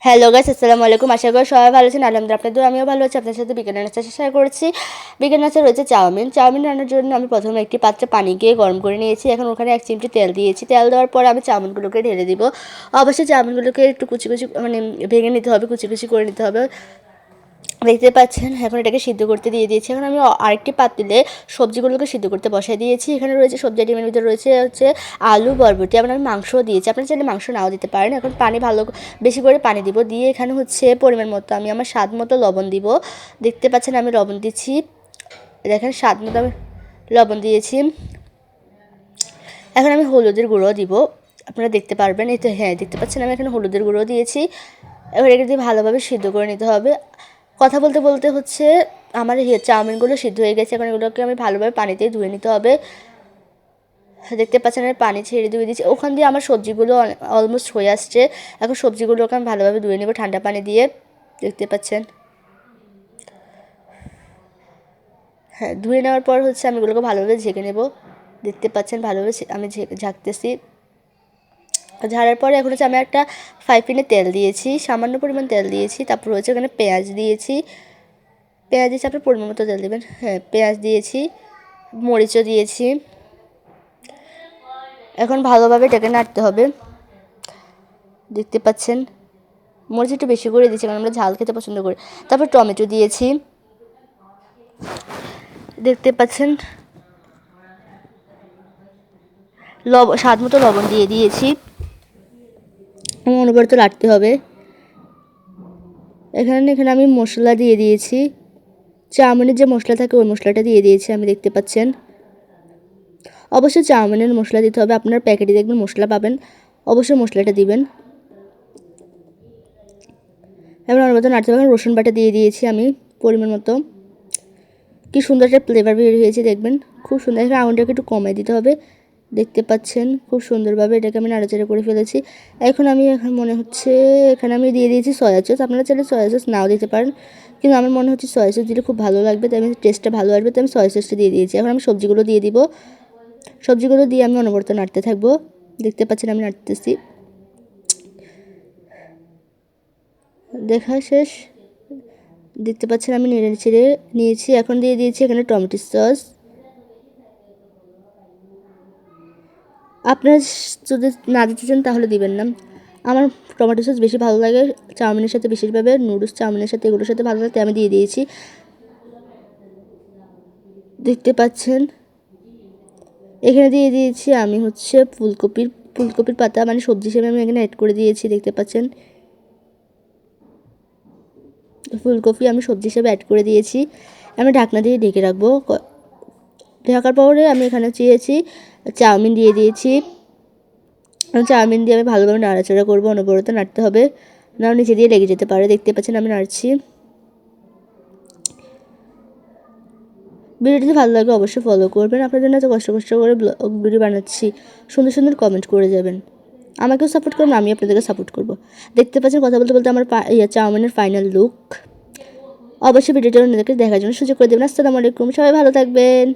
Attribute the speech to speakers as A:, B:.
A: Hello guys, আসসালামু আলাইকুম। আশা করি সবাই ভালো আছেন। আলহামদুলিল্লাহ আপনাদের আমিও ভালো আছি। আপনার সাথে বিজ্ঞান নাস্তা শেয়ার করছি। বিজ্ঞান নাস্তা রয়েছে চাউমিন রান্নার জন্য আমি প্রথমে একটি পাত্রে পানি দিয়ে গরম করে নিয়েছি। এখন ওখানে 1 চিমটি তেল দিয়েছি। তেল দেওয়ার পর আমি চাউমিনগুলোকে ঢেলে দিব। অবশ্যই চাউমিনগুলোকে একটু কুচি কুচি ভেঙে নিতে হবে, কুচি কুচি করে নিতে হবে। দেখতে পাচ্ছেন এখন এটাকে সিদ্ধ করতে দিয়ে দিয়েছি। এখন আমি আরেকটি পাতিলে সবজিগুলোকে সিদ্ধ করতে বসাই দিয়েছি। এখানে রয়েছে সবজি আইটেমের ভিতরে রয়েছে আলু, বরবটি, আবার আমি মাংসও দিয়েছি। আপনারা চাইলে মাংস নাও দিতে পারেন। এখন পানি বেশি করে পানি দিব, দিয়ে এখানে পরিমাণ মতো আমি আমার স্বাদ মতো লবণ দিব। দেখতে পাচ্ছেন আমি লবণ দিচ্ছি, দেখেন স্বাদ মতো আমি লবণ দিয়েছি। এখন আমি হলুদের গুঁড়ো দিব, আপনারা দেখতে পারবেন। এই তো হ্যাঁ, দেখতে পাচ্ছেন আমি এখানে হলুদের গুঁড়ো দিয়েছি। এবার এটাকে দিয়ে ভালোভাবে সিদ্ধ করে নিতে হবে। কথা বলতে বলতে আমার চাউমিনগুলো সিদ্ধ হয়ে গেছে। এখন এগুলোকে আমি ভালোভাবে পানিতে ধুয়ে নিতে হবে। দেখতে পাচ্ছেন আমি পানি ছেড়ে ধুয়ে দিচ্ছি। ওখান দিয়ে আমার সবজিগুলো অলমোস্ট হয়ে আসছে। এখন সবজিগুলোকে আমি ভালোভাবে ধুয়ে নেব ঠান্ডা পানি দিয়ে। দেখতে পাচ্ছেন, হ্যাঁ, ধুয়ে নেওয়ার পর আমি এগুলোকে ভালোভাবে ঝেঁকে নেব। দেখতে পাচ্ছেন ভালোভাবে আমি ঝাঁকতেছি। ঝাড়ার পরে এখন আমি একটা ফ্রাই প্যানে তেল দিয়েছি, সামান্য পরিমাণ তেল দিয়েছি। তারপর এখানে পেঁয়াজ দিয়েছি। আপনার পরিমাণ মতো তেল দেবেন। হ্যাঁ, পেঁয়াজ দিয়েছি, মরিচও দিয়েছি। এখন ভালোভাবে এটাকে নাড়তে হবে। দেখতে পাচ্ছেন মরিচ একটু বেশি করে দিয়েছি, কারণ আমরা ঝাল খেতে পছন্দ করি। তারপর টমেটো দিয়েছি। দেখতে পাচ্ছেন স্বাদ মতো লবণ দিয়ে দিয়েছি। অনবরত নাড়তে হবে। এখানে আমি মশলা দিয়ে দিয়েছি। চাউমিনের যে মশলা থাকে ওই মশলাটা দিয়ে দিয়েছি আমি, দেখতে পাচ্ছেন। অবশ্যই চাউমিনের মশলা দিতে হবে। আপনার প্যাকেটে দেখবেন মশলা পাবেন, অবশ্যই মশলাটা দিবেন। এবার অনবরত নাড়তে হবে। রসুন বাটা দিয়ে দিয়েছি আমি পরিমাণ মতো। কি সুন্দর একটা ফ্লেভার বের হয়েছে, দেখবেন খুব সুন্দর। এখানে আগুনটাকে একটু কমাই দিতে হবে। দেখতে পাচ্ছেন খুব সুন্দরভাবে এটাকে আমি নাড়াচাড়া করে ফেলেছি। এখন মনে হচ্ছে এখানে আমি দিয়ে দিয়েছি সয়া সস। আপনারা চাইলে সয়া সস নাও দিতে পারেন, কিন্তু আমার মনে হচ্ছে সয়া সস দিলে খুব ভালো লাগবে, তাই আমি টেস্টটা ভালো আসবে, তাই আমি সয়া সসটা দিয়ে দিয়েছি। এখন আমি সবজিগুলো দিয়ে দিব। সবজিগুলো দিয়ে আমি অনবরত নাড়তে থাকবো। দেখতে পাচ্ছেন আমি নাড়তেছি। দেখা শেষ। দেখতে পাচ্ছেন আমি নেড়ে ছেড়ে নিয়েছি। এখন দিয়ে দিয়েছি এখানে টমেটো সস। আপনারা যদি না দিতে চান তাহলে দিবেন না। আমার টমেটো সস বেশি ভালো লাগে চাউমিনের সাথে, বিশেষভাবে নুডলস চাউমিনের সাথে, এগুলোর সাথে ভালো লাগে, তাই আমি দিয়ে দিয়েছি। দেখতে পাচ্ছেন এখানে দিয়ে দিয়েছি আমি ফুলকপির পাতা, মানে সবজি হিসেবে আমি এখানে অ্যাড করে দিয়েছি। দেখতে পাচ্ছেন ফুলকপি আমি সবজি হিসেবে অ্যাড করে দিয়েছি। আমি ঢাকনা দিয়ে ঢেকে রাখবো। ঢাকার পরে আমি এখানে চাউমিন দিয়ে দিয়েছি। চাউমিন দিয়ে আমি ভালোভাবে নাড়াচাড়া করবো, অনবরত নাড়তে হবে, না নিচে দিয়ে লেগে যেতে পারে। দেখতে পাচ্ছেন আমি নাড়ছি। ভিডিওটি ভালো লাগলে অবশ্যই ফলো করবেন। আপনার জন্য এত কষ্ট করে ভিডিও বানাচ্ছি, সুন্দর সুন্দর কমেন্ট করে যাবেন। আমাকেও সাপোর্ট করবেন, আমি আপনাদেরকে সাপোর্ট করব। দেখতে পাচ্ছেন কথা বলতে বলতে আমার চাউমিনের ফাইনাল লুক। অবশ্যই ভিডিওটা অন্যদেরকে দেখার জন্য সুযোগ করে দেবেন। আসসালামু আলাইকুম, সবাই ভালো থাকবেন।